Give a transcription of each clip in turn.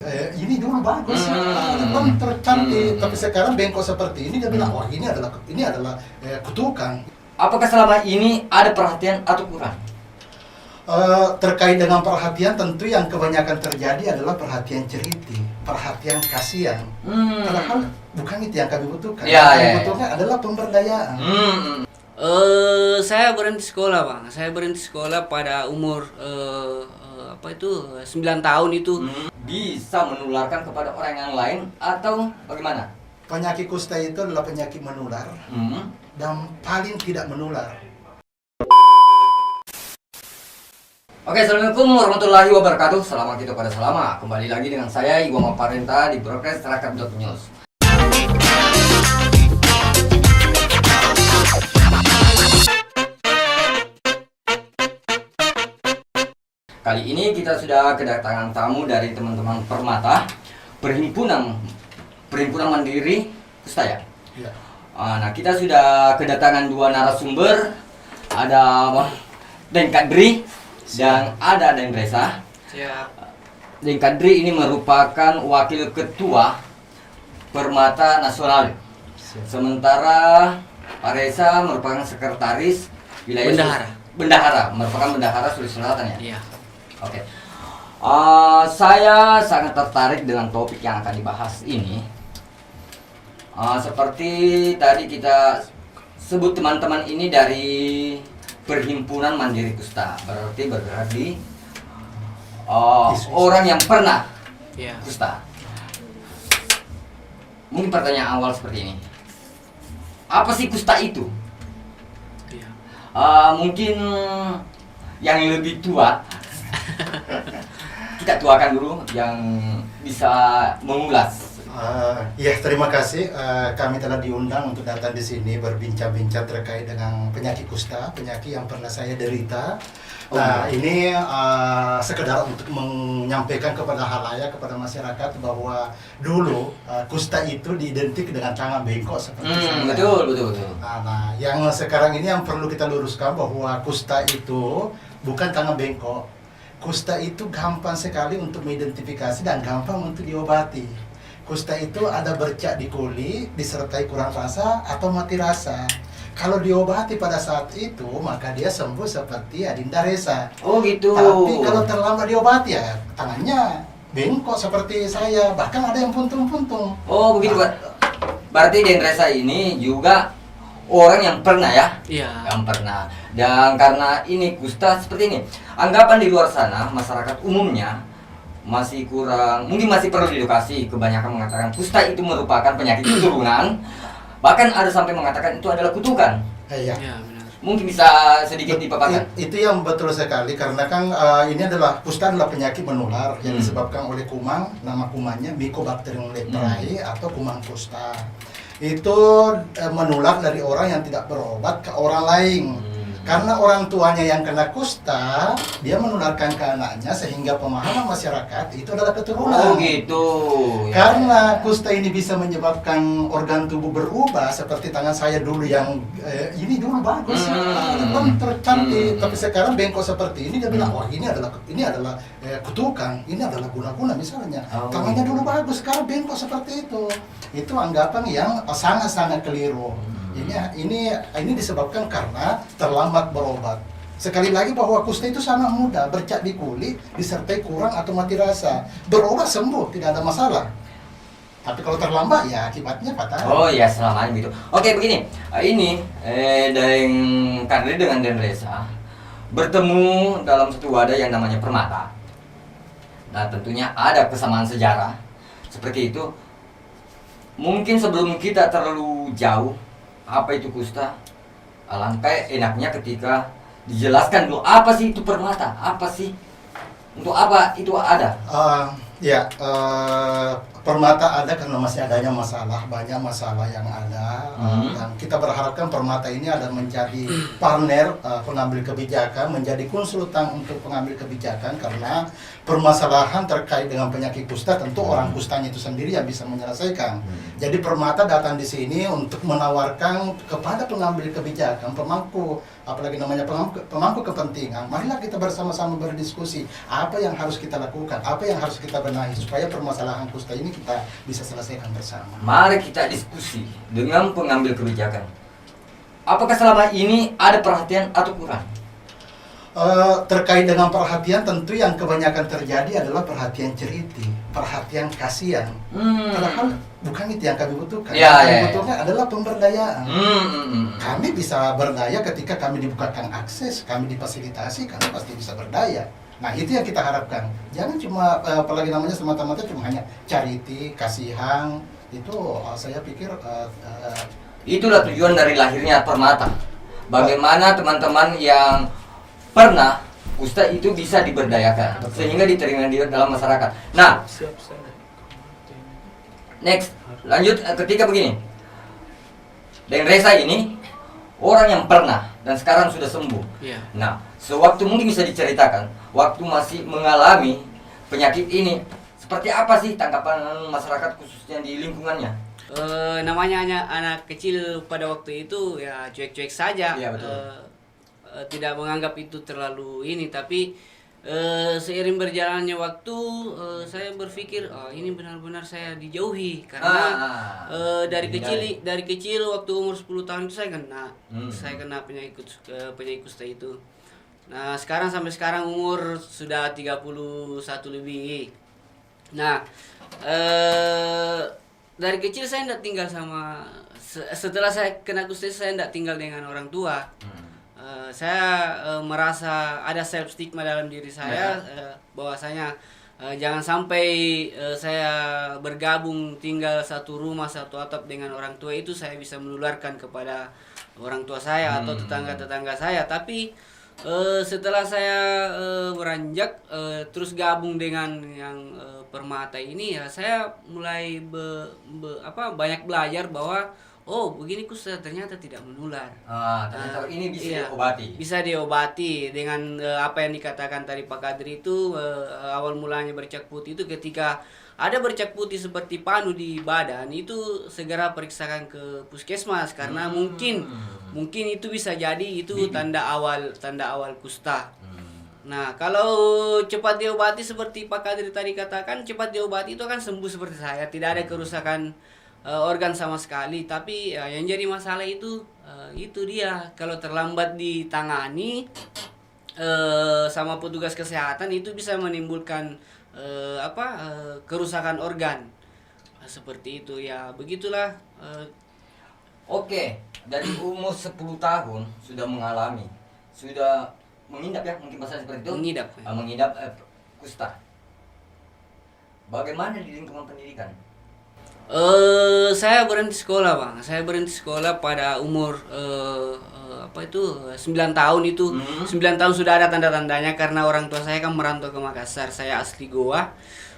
Ini dulu bagus, tercantik, tapi sekarang bengkok seperti ini. Dia bilang, wah ini adalah kutukan. Apakah selama ini ada perhatian atau kurang? Terkait dengan perhatian, tentu yang kebanyakan terjadi adalah perhatian ceriti, perhatian kasihan. Padahal bukan itu yang kami butuhkan. Yang kami butuhkan adalah pemberdayaan. Saya berhenti sekolah, Bang. Saya berhenti sekolah pada umur 9 tahun itu. Bisa menularkan kepada orang yang lain atau bagaimana? Penyakit kusta itu adalah penyakit menular dan paling tidak menular. Oke, assalamualaikum warahmatullahi wabarakatuh. Selamat kita pada selama. Kembali lagi dengan saya Iwan Parenta di broadcast Rakyat.News. Kali ini kita sudah kedatangan tamu dari teman-teman Permata, Perhimpunan Mandiri Kusta ya. Ya. Nah, kita sudah kedatangan dua narasumber, ada Deng Kadri dan ada Deng Resa. Siap. Deng Kadri ini merupakan wakil ketua Permata Nasional. Sementara Pak Resa merupakan sekretaris wilayah Bendahara, merupakan bendahara Sulawesi Selatan ya. Iya. Oke. Saya sangat tertarik dengan topik yang akan dibahas ini. Seperti tadi kita sebut, teman-teman ini dari Perhimpunan Mandiri Kusta, berarti bergerak di orang yang pernah kusta. Mungkin pertanyaan awal seperti ini. Apa sih kusta itu? Iya. Mungkin yang lebih tua kita tuakan dulu yang bisa mengulas. Ya, terima kasih. Kami telah diundang untuk datang di sini berbincang-bincang terkait dengan penyakit kusta, penyakit yang pernah saya derita. Nah, ini sekedar untuk menyampaikan kepada halayak, kepada masyarakat bahwa dulu kusta itu diidentik dengan tangan bengkok seperti saya. Betul. Nah, yang sekarang ini yang perlu kita luruskan bahwa kusta itu bukan tangan bengkok. Kusta itu gampang sekali untuk mengidentifikasi dan gampang untuk diobati. Kusta itu ada bercak di kulit, disertai kurang rasa atau mati rasa. Kalau diobati pada saat itu, maka dia sembuh seperti Adinda Resa. Oh gitu. Tapi kalau terlambat diobati, ya tangannya bengkok seperti saya. Bahkan ada yang puntung-puntung. Oh begitu, Pak. Berarti Deng Resa ini juga orang yang pernah ya? Iya. Yang pernah. Dan karena ini kusta seperti ini, anggapan di luar sana masyarakat umumnya masih kurang, mungkin masih perlu diedukasi. Kebanyakan mengatakan kusta itu merupakan penyakit keturunan, bahkan ada sampai mengatakan itu adalah kutukan. Iya. Iya, benar. Mungkin bisa sedikit dipaparkan. Itu yang betul sekali, karena kan ini adalah kusta adalah penyakit menular yang disebabkan oleh kuman. Nama kumannya Mycobacterium leprae atau kuman kusta. Itu menular dari orang yang tidak berobat ke orang lain. Karena orang tuanya yang kena kusta, dia menularkan ke anaknya, sehingga pemahaman masyarakat itu adalah keturunan. Oh gitu. Karena kusta ini bisa menyebabkan organ tubuh berubah, seperti tangan saya dulu yang ini dulu bagus, tercantik, tapi sekarang bengkok seperti ini. Dia bilang, wah ini adalah kutukan, ini adalah guna-guna misalnya. Tangannya dulu bagus, sekarang bengkok seperti itu. Itu anggapan yang sangat-sangat keliru. Ini disebabkan karena terlambat berobat. Sekali lagi bahwa kusta itu sangat mudah, bercak di kulit, disertai kurang atau mati rasa. Berobat sembuh, tidak ada masalah. Tapi kalau terlambat ya akibatnya fatal. Oh ya, selamanya gitu. Oke, begini. Ini Deng Kadri dengan Deng Resa bertemu dalam satu wadah yang namanya Permata. Nah, tentunya ada kesamaan sejarah seperti itu. Mungkin sebelum kita terlalu jauh apa itu kusta, alangkah enaknya ketika dijelaskan dulu apa sih itu Permata, apa sih, untuk apa itu ada. Permata ada karena masih adanya masalah, banyak masalah yang ada. Dan kita berharapkan Permata ini ada menjadi partner pengambil kebijakan, menjadi konsultan untuk pengambil kebijakan, karena permasalahan terkait dengan penyakit kusta tentu orang kustanya itu sendiri yang bisa menyelesaikan. Jadi Permata datang di sini untuk menawarkan kepada pengambil kebijakan, pemangku apalagi namanya pemangku kepentingan, marilah kita bersama-sama berdiskusi apa yang harus kita lakukan, apa yang harus kita benahi supaya permasalahan kusta ini kita bisa selesaikan bersama. Mari kita diskusi dengan pengambil kebijakan. Apakah selama ini ada perhatian atau kurang? Terkait dengan perhatian, tentu yang kebanyakan terjadi adalah perhatian ceriti, perhatian kasihan. Padahal bukan itu yang kami butuhkan. Ya, Yang kami ya, butuhkan adalah pemberdayaan. Kami bisa berdaya ketika kami dibukakan akses, kami difasilitasi, kami pasti bisa berdaya. Nah, itu yang kita harapkan. Jangan cuma apalagi namanya semata-mata cuma hanya charity, kasihan. Itu saya pikir Itulah tujuan dari lahirnya Permata. Bagaimana teman-teman yang pernah kusta itu bisa diberdayakan sehingga diterima di dalam masyarakat. Nah, next, lanjut ketika begini. Dan Reza ini orang yang pernah dan sekarang sudah sembuh. Iya. Nah, sewaktu mungkin bisa diceritakan, waktu masih mengalami penyakit ini, seperti apa sih tanggapan masyarakat khususnya di lingkungannya? Namanya anak kecil pada waktu itu ya cuek-cuek saja. Iya, betul. Tidak menganggap itu terlalu ini, tapi seiring berjalannya waktu saya berpikir ini benar-benar saya dijauhi karena dari kecil waktu umur 10 tahun itu saya kena penyakit kusta itu. Nah, sampai sekarang umur sudah 31 lebih. Nah, dari kecil saya tidak tinggal setelah saya kena kusta saya tidak tinggal dengan orang tua. Saya merasa ada self stigma dalam diri saya, bahwasanya jangan sampai saya bergabung tinggal satu rumah satu atap dengan orang tua itu saya bisa menularkan kepada orang tua saya atau tetangga-tetangga saya. Tapi setelah saya beranjak terus gabung dengan yang Permata ini, ya saya mulai banyak belajar bahwa begini kusta ternyata tidak menular. Ternyata ini bisa diobati. Bisa diobati dengan apa yang dikatakan tadi Pak Kadri itu, awal mulanya bercak putih itu ketika ada bercak putih seperti panu di badan itu segera periksakan ke puskesmas karena mungkin itu bisa jadi itu tanda awal kusta. Nah, kalau cepat diobati seperti Pak Kadri tadi katakan, cepat diobati itu akan sembuh seperti saya, tidak ada kerusakan organ sama sekali. Tapi yang jadi masalah itu dia kalau terlambat ditangani sama petugas kesehatan itu bisa menimbulkan kerusakan organ seperti itu ya. Begitulah. Oke, dari umur 10 tahun sudah mengidap ya, mungkin bahasa seperti itu. Mengidap kusta. Bagaimana di lingkungan pendidikan? Saya berhenti sekolah, Bang. Saya berhenti sekolah pada umur 9 tahun itu. 9 tahun sudah ada tanda-tandanya karena orang tua saya kan merantau ke Makassar. Saya asli Goa.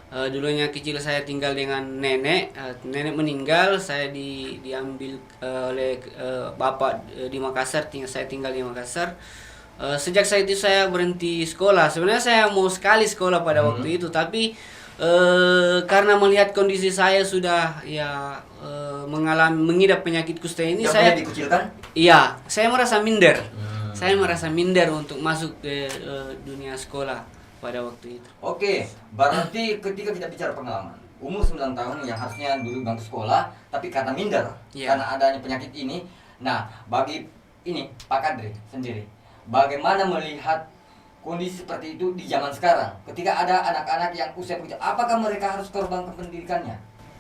Dulunya kecil saya tinggal dengan nenek. Nenek meninggal, saya diambil oleh bapak di Makassar. Saya tinggal di Makassar. Sejak saat itu saya berhenti sekolah. Sebenarnya saya mau sekali sekolah pada waktu itu, tapi karena melihat kondisi saya sudah mengidap penyakit kusta ini, saya dikucilkan? Iya, saya merasa minder. Saya merasa minder untuk masuk ke dunia sekolah pada waktu itu. Oke, berarti ketika kita bicara pengalaman, umur 9 tahun yang harusnya dulu bangku sekolah, tapi karena minder, karena adanya penyakit ini. Nah, bagi ini Pak Kadri sendiri, bagaimana melihat kondisi seperti itu di zaman sekarang? Ketika ada anak-anak yang usia begitu, apakah mereka harus korbankan pendidikannya?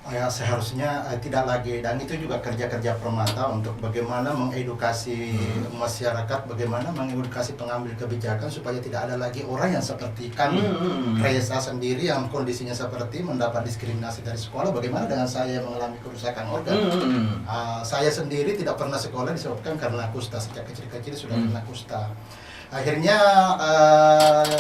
Ya, seharusnya tidak lagi, dan itu juga kerja-kerja Permata untuk bagaimana mengedukasi masyarakat, bagaimana mengedukasi pengambil kebijakan supaya tidak ada lagi orang yang seperti kami. Reza sendiri yang kondisinya seperti mendapat diskriminasi dari sekolah, bagaimana dengan saya yang mengalami kerusakan organ. Saya sendiri tidak pernah sekolah disebabkan karena kusta, sejak kecil-kecil sudah kena kusta. Akhirnya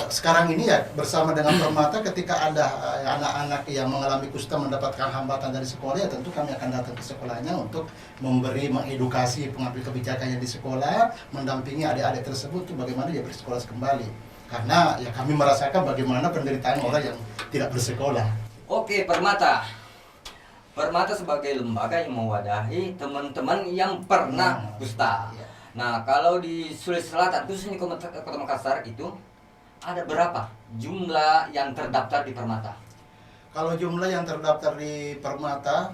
sekarang ini ya bersama dengan Permata, ketika ada anak-anak yang mengalami kusta mendapatkan hambatan dari sekolah, ya tentu kami akan datang ke sekolahnya untuk mengedukasi pengambil kebijakan yang di sekolah, mendampingi adik-adik tersebut untuk bagaimana dia bersekolah kembali. Karena ya kami merasakan bagaimana penderitaan orang yang tidak bersekolah. Oke, Permata sebagai lembaga yang mewadahi teman-teman yang pernah kusta. Nah, kalau di Sulawesi Selatan, khususnya di Kota Makassar itu ada berapa jumlah yang terdaftar di Permata? Kalau jumlah yang terdaftar di Permata,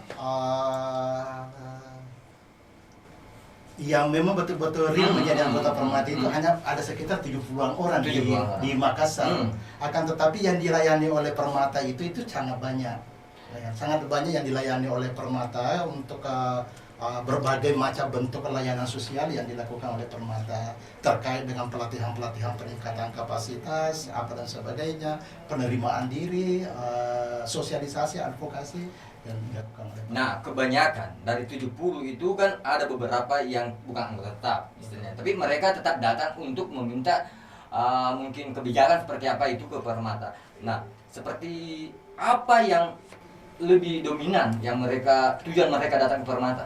yang memang betul-betul real menjadi anggota Permata itu hanya ada sekitar 70-an orang 70 orang. di Makassar. Akan tetapi yang dilayani oleh Permata itu sangat banyak. Ya, sangat banyak yang dilayani oleh Permata untuk berbagai macam bentuk layanan sosial yang dilakukan oleh Permata terkait dengan pelatihan-pelatihan peningkatan kapasitas apa dan sebagainya, penerimaan diri, sosialisasi, advokasi yang dilakukan oleh Permata. Nah, kebanyakan dari 70 itu kan ada beberapa yang bukan anggota tetap istilahnya, tapi mereka tetap datang untuk meminta mungkin kebijakan seperti apa itu ke Permata. Nah, seperti apa yang lebih dominan yang tujuan mereka datang ke Permata?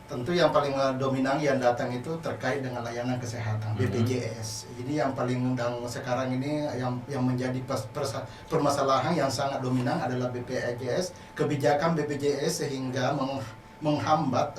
Tentu yang paling dominan yang datang itu terkait dengan layanan kesehatan BPJS. Ini yang paling undang sekarang ini yang menjadi permasalahan yang sangat dominan adalah BPJS, kebijakan BPJS sehingga menghambat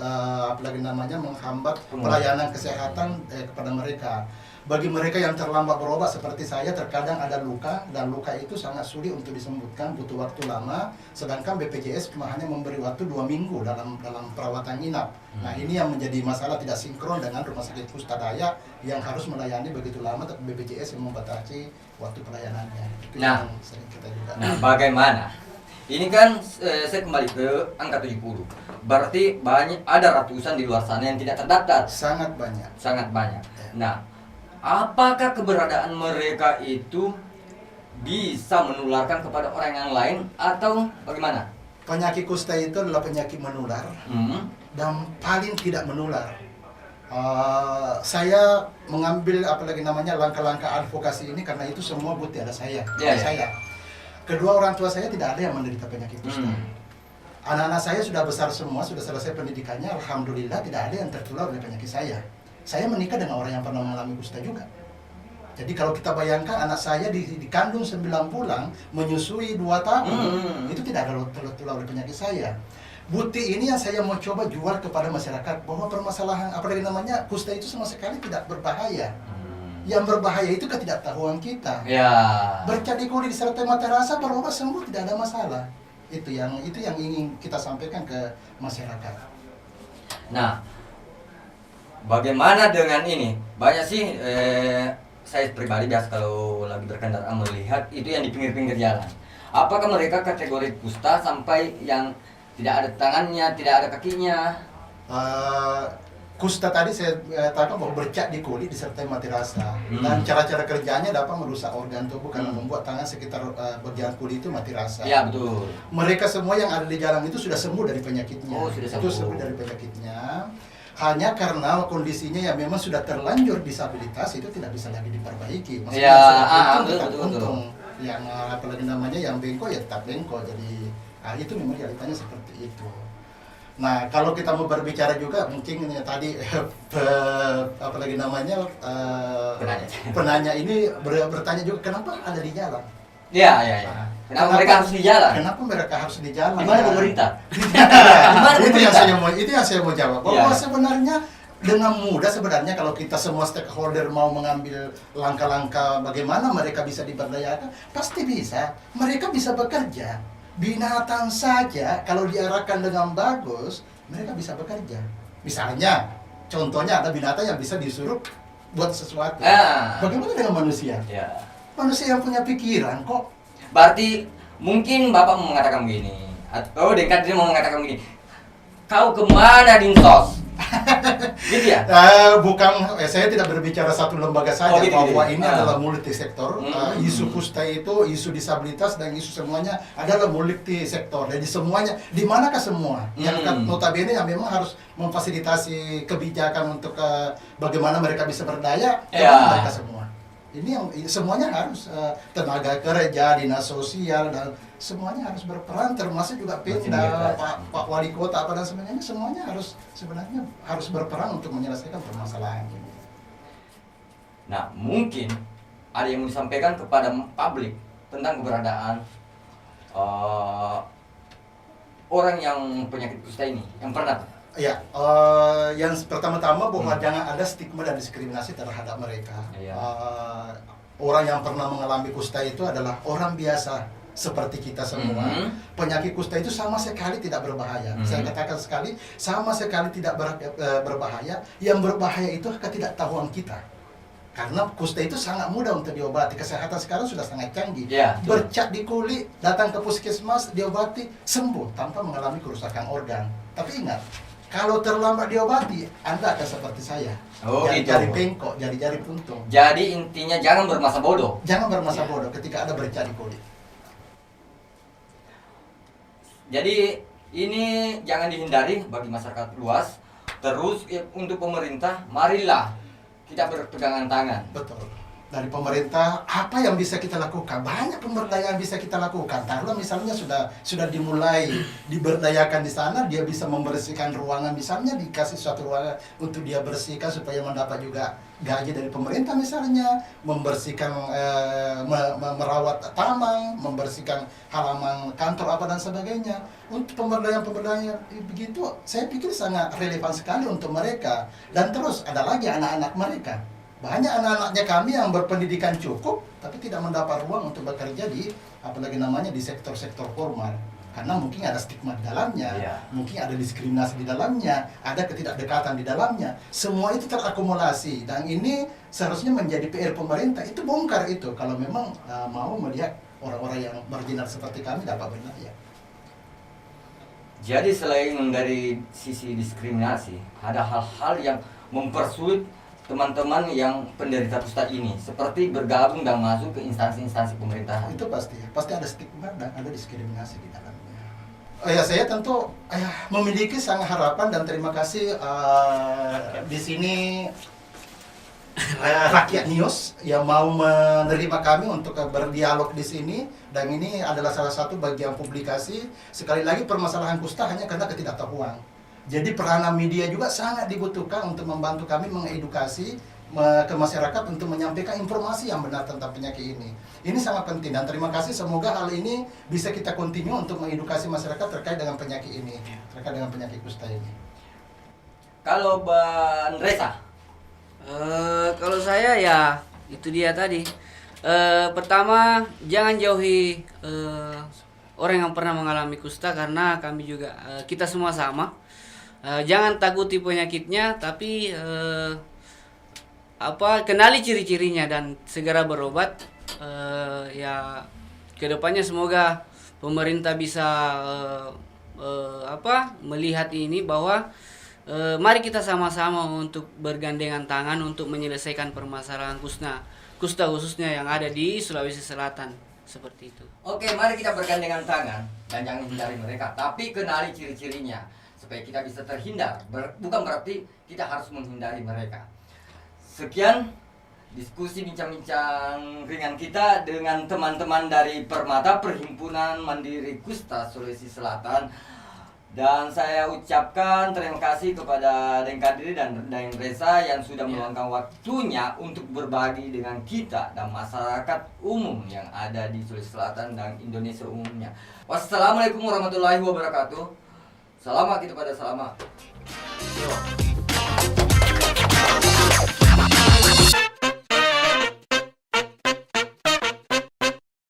menghambat pelayanan kesehatan kepada mereka. Bagi mereka yang terlambat berobat seperti saya, terkadang ada luka dan luka itu sangat sulit untuk disembuhkan, butuh waktu lama. Sedangkan BPJS cuma hanya memberi waktu 2 minggu dalam perawatan inap. Nah, ini yang menjadi masalah tidak sinkron dengan Rumah Sakit Pustadaya yang harus melayani begitu lama, tapi BPJS yang membatasi waktu pelayanannya. Itu yang sering kita juga. Nah, bagaimana? Ini kan saya kembali ke angka 70. Berarti ada ratusan di luar sana yang tidak terdaftar. Sangat banyak. Sangat banyak. Nah, apakah keberadaan mereka itu bisa menularkan kepada orang yang lain atau bagaimana? Penyakit kusta itu adalah penyakit menular dan paling tidak menular. Saya mengambil langkah-langkah advokasi ini karena itu semua bukti ada saya. Saya. Kedua orang tua saya tidak ada yang menderita penyakit kusta. Anak-anak saya sudah besar semua, sudah selesai pendidikannya. Alhamdulillah tidak ada yang tertular oleh penyakit saya. Saya menikah dengan orang yang pernah mengalami kusta juga. Jadi kalau kita bayangkan anak saya dikandung 9 bulan, menyusui 2 tahun, itu tidak ada tertular oleh penyakit saya. Bukti ini yang saya mau coba jual kepada masyarakat bahwa permasalahan kusta itu sama sekali tidak berbahaya. Yang berbahaya itu ketidaktahuan kita. Bercak di kulit disertai mata rasa berobat sembuh tidak ada masalah. Itu yang ingin kita sampaikan ke masyarakat. Nah, bagaimana dengan ini? Banyak sih saya pribadi biasa kalau lagi berkendara melihat itu yang di pinggir-pinggir jalan. Apakah mereka kategori kusta sampai yang tidak ada tangannya, tidak ada kakinya? Kusta tadi saya katakan bahwa bercak di kulit disertai mati rasa dan cara-cara kerjanya dapat merusak organ tubuh karena membuat tangan sekitar bagian kulit itu mati rasa. Ya, betul. Mereka semua yang ada di jalan itu sudah sembuh dari penyakitnya. Sudah sembuh dari penyakitnya. Hanya karena kondisinya yang memang sudah terlanjur disabilitas itu tidak bisa lagi diperbaiki. Maksudnya untung. Yang yang bengkok ya tetap bengkok. Jadi itu memang realitanya seperti itu. Nah, kalau kita mau berbicara juga mungkin ini tadi penanya ini bertanya juga kenapa ada di jalan? Iya. Kenapa mereka harus di jalan? Kenapa mereka harus di jalan? Di mana pemerintah? Itu yang saya mau jawab. Bahwa sebenarnya dengan mudah sebenarnya kalau kita semua stakeholder mau mengambil langkah-langkah bagaimana mereka bisa diberdayakan, pasti bisa. Mereka bisa bekerja. Binatang saja kalau diarahkan dengan bagus, mereka bisa bekerja. Misalnya, contohnya ada binatang yang bisa disuruh buat sesuatu. Bagaimana dengan manusia? Manusia yang punya pikiran kok. Berarti mungkin Bapak mau mengatakan begini, atau Dengkat dia mau mengatakan begini, kau kemana Dinsos? Gitu ya? Saya tidak berbicara satu lembaga saja, bahwa ini adalah multisektor. Isu kusta itu, isu disabilitas dan isu semuanya adalah multisektor. Jadi semuanya, di manakah semua? Yang notabene yang memang harus memfasilitasi kebijakan untuk bagaimana mereka bisa berdaya, mereka semua. Ini yang semuanya harus tenaga kerja, dinas sosial dan semuanya harus berperan, termasuk juga Pemda, Pak Wali Kota apa dan sebagainya, semuanya sebenarnya harus berperan untuk menyelesaikan permasalahan ini. Nah, mungkin ada yang mau disampaikan kepada publik tentang keberadaan orang yang penyakit kusta ini, yang pernah Ya, yang pertama-tama bahwa jangan ada stigma dan diskriminasi terhadap mereka. Iya. Orang yang pernah mengalami kusta itu adalah orang biasa seperti kita semua. Penyakit kusta itu sama sekali tidak berbahaya. Saya katakan sekali, sama sekali tidak berbahaya. Yang berbahaya itu ketidaktahuan kita. Karena kusta itu sangat mudah untuk diobati. Kesehatan sekarang sudah sangat canggih. Ya, Bercak di kulit, datang ke puskesmas, diobati, sembuh tanpa mengalami kerusakan organ. Tapi ingat, kalau terlambat diobati, Anda akan seperti saya. Oh, gitu. Jari bengkok, jari-jari puntung. Jadi intinya jangan bermasa bodoh. Jangan bermasa bodoh ketika ada bercak di kulit. Jadi ini jangan dihindari bagi masyarakat luas. Terus untuk pemerintah, marilah kita berpegangan tangan. Betul. Dari pemerintah, apa yang bisa kita lakukan? Banyak pemberdayaan bisa kita lakukan. Taruhlah misalnya sudah dimulai diberdayakan di sana, dia bisa membersihkan ruangan, misalnya dikasih suatu ruangan untuk dia bersihkan supaya mendapat juga gaji dari pemerintah misalnya, membersihkan merawat taman, membersihkan halaman kantor apa dan sebagainya. Untuk pemberdayaan begitu, saya pikir sangat relevan sekali untuk mereka. Dan terus ada lagi anak-anak mereka. Banyak anak-anaknya kami yang berpendidikan cukup tapi tidak mendapat ruang untuk bekerja di apalagi namanya di sektor-sektor formal, karena mungkin ada stigma di dalamnya, mungkin ada diskriminasi di dalamnya, ada ketidakdekatan di dalamnya. Semua itu terakumulasi dan ini seharusnya menjadi PR pemerintah, itu bongkar itu kalau memang mau melihat orang-orang yang marginal seperti kami dapat berdaya. Jadi selain dari sisi diskriminasi, ada hal-hal yang mempersulit teman-teman yang penderita kusta ini, seperti bergabung dan masuk ke instansi-instansi pemerintahan. Itu pasti ada stigma dan ada diskriminasi di dalamnya. Ya, saya tentu memiliki sangat harapan dan terima kasih di sini Rakyat News yang mau menerima kami untuk berdialog di sini, dan ini adalah salah satu bagian publikasi. Sekali lagi, permasalahan kusta hanya karena ketidaktahuan. Jadi peranan media juga sangat dibutuhkan untuk membantu kami mengedukasi ke masyarakat untuk menyampaikan informasi yang benar tentang penyakit ini. Ini sangat penting dan terima kasih, semoga hal ini bisa kita continue untuk mengedukasi masyarakat terkait dengan penyakit ini, terkait dengan penyakit kusta ini. Kalau Mbak Reza? Kalau saya ya itu dia tadi. Pertama, jangan jauhi orang yang pernah mengalami kusta, karena kami juga kita semua sama. Jangan takuti penyakitnya, tapi kenali ciri-cirinya dan segera berobat. Ya kedepannya semoga pemerintah bisa melihat ini bahwa mari kita sama-sama untuk bergandengan tangan untuk menyelesaikan permasalahan kusta khususnya yang ada di Sulawesi Selatan, seperti itu. Oke, mari kita bergandengan tangan dan jangan hindari mereka, tapi kenali ciri-cirinya supaya kita bisa terhindar. Bukan berarti kita harus menghindari mereka. Sekian diskusi bincang-bincang ringan kita dengan teman-teman dari Permata, Perhimpunan Mandiri Kusta Sulawesi Selatan. Dan saya ucapkan terima kasih kepada Deng Kadri dan Deng Reza yang sudah meluangkan waktunya untuk berbagi dengan kita dan masyarakat umum yang ada di Sulawesi Selatan dan Indonesia umumnya. Wassalamualaikum warahmatullahi wabarakatuh. Selamat kita pada selamat.